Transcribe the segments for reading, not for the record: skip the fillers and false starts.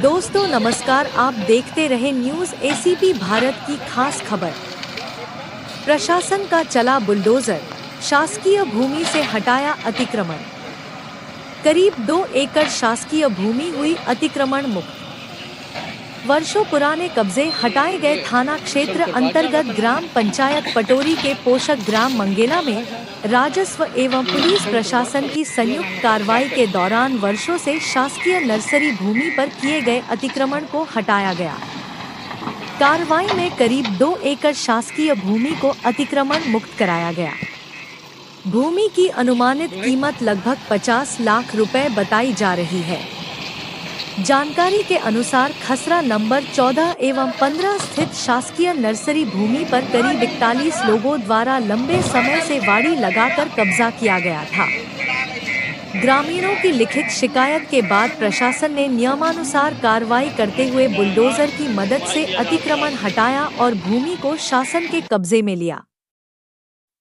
दोस्तों नमस्कार, आप देखते रहे न्यूज़ एसीपी भारत की खास खबर। प्रशासन का चला बुलडोजर, शासकीय भूमि से हटाया अतिक्रमण। करीब 2 एकड़ शासकीय भूमि हुई अतिक्रमण मुक्त। वर्षों पुराने कब्जे हटाए गए। थाना क्षेत्र अंतर्गत ग्राम पंचायत पटोरी के पोषक ग्राम मंगेला में राजस्व एवं पुलिस प्रशासन की संयुक्त कार्रवाई के दौरान वर्षों से शासकीय नर्सरी भूमि पर किए गए अतिक्रमण को हटाया गया। कार्रवाई में करीब 2 एकड़ शासकीय भूमि को अतिक्रमण मुक्त कराया गया। भूमि की अनुमानित कीमत लगभग 50 लाख रुपए बताई जा रही है। जानकारी के अनुसार खसरा नंबर 14 एवं 15 स्थित शासकीय नर्सरी भूमि पर करीब 41 लोगों द्वारा लंबे समय से वाड़ी लगाकर कब्जा किया गया था। ग्रामीणों की लिखित शिकायत के बाद प्रशासन ने नियमानुसार कार्रवाई करते हुए बुलडोजर की मदद से अतिक्रमण हटाया और भूमि को शासन के कब्जे में लिया।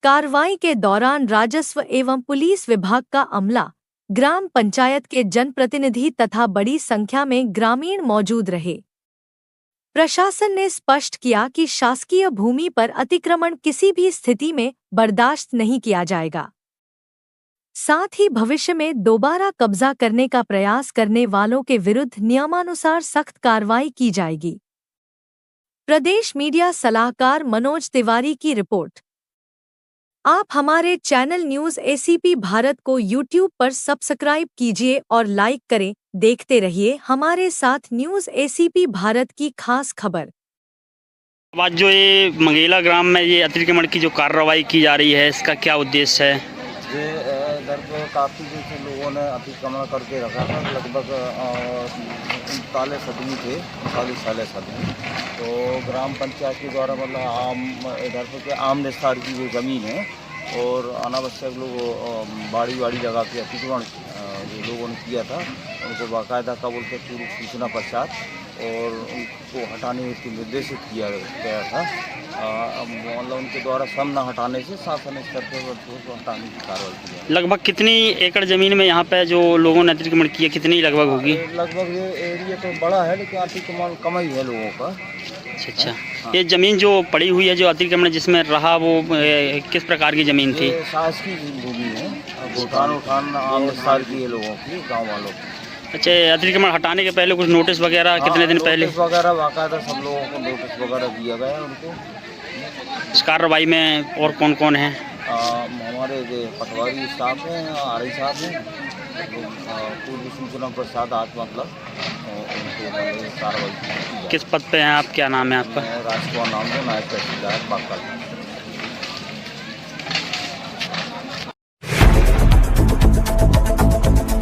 कार्रवाई के दौरान राजस्व एवं पुलिस विभाग का अमला, ग्राम पंचायत के जनप्रतिनिधि तथा बड़ी संख्या में ग्रामीण मौजूद रहे। प्रशासन ने स्पष्ट किया कि शासकीय भूमि पर अतिक्रमण किसी भी स्थिति में बर्दाश्त नहीं किया जाएगा। साथ ही भविष्य में दोबारा कब्जा करने का प्रयास करने वालों के विरुद्ध नियमानुसार सख्त कार्रवाई की जाएगी। प्रदेश मीडिया सलाहकार मनोज तिवारी की रिपोर्ट। आप हमारे चैनल न्यूज़ एसीपी भारत को यूट्यूब पर सब्सक्राइब कीजिए और लाइक करें। देखते रहिए हमारे साथ न्यूज़ एसीपी भारत की खास खबर। आज जो ये मंगेला ग्राम में ये अतिक्रमण की जो कार्रवाई की जा रही है, इसका क्या उद्देश्य है? ये इधर पे काफ़ी जैसे लोगों ने अतिक्रमण करके रखा था। लगभग 39 आदमी थे, 40 आदमी। तो ग्राम पंचायत के द्वारा मतलब आम इधर पे आम निस्तार की जो ज़मीन है और अनावश्यक लोग बाड़ी लगा के अतिक्रमण जो लोगों ने किया था, उनको बाकायदा का बोलते पूर्व सूचना पश्चात और उनको हटाने के निर्देशित किया गया था। मतलब उनके द्वारा सम न हटाने से शासन स्तर पर उसको हटाने की कार्रवाई की। लगभग कितनी एकड़ ज़मीन में यहाँ पे जो लोगों ने अतिक्रमण किया, कितनी लगभग होगी? लगभग ये एरिया तो बड़ा है, लेकिन अतिक्रमण कम ही है लोगों का। अच्छा। हाँ। ये ज़मीन जो पड़ी हुई है, जो अतिक्रमण जिसमें रहा, वो किस प्रकार की ज़मीन थी? शासकीय भूमि है, उठान आम निस्तार की है लोगों की, गाँव वालों की। अच्छा, अतिक्रमण हटाने के पहले कुछ नोटिस वगैरह कितने दिन पहले? नोटिस वगैरह बाकायदा सब लोगों को नोटिस वगैरह दिया गया है उनको। इस कार्रवाई में और कौन कौन है? हमारे जो पटवारी स्टाफ हैं, आरई साहब हैं, पूर्व सूचना प्रसाद आज मतलब उनको कार्रवाई। किस पद पे हैं आप? क्या नाम है आपका? राजकुमार नाम है, नायब तहसीलदार बागपत।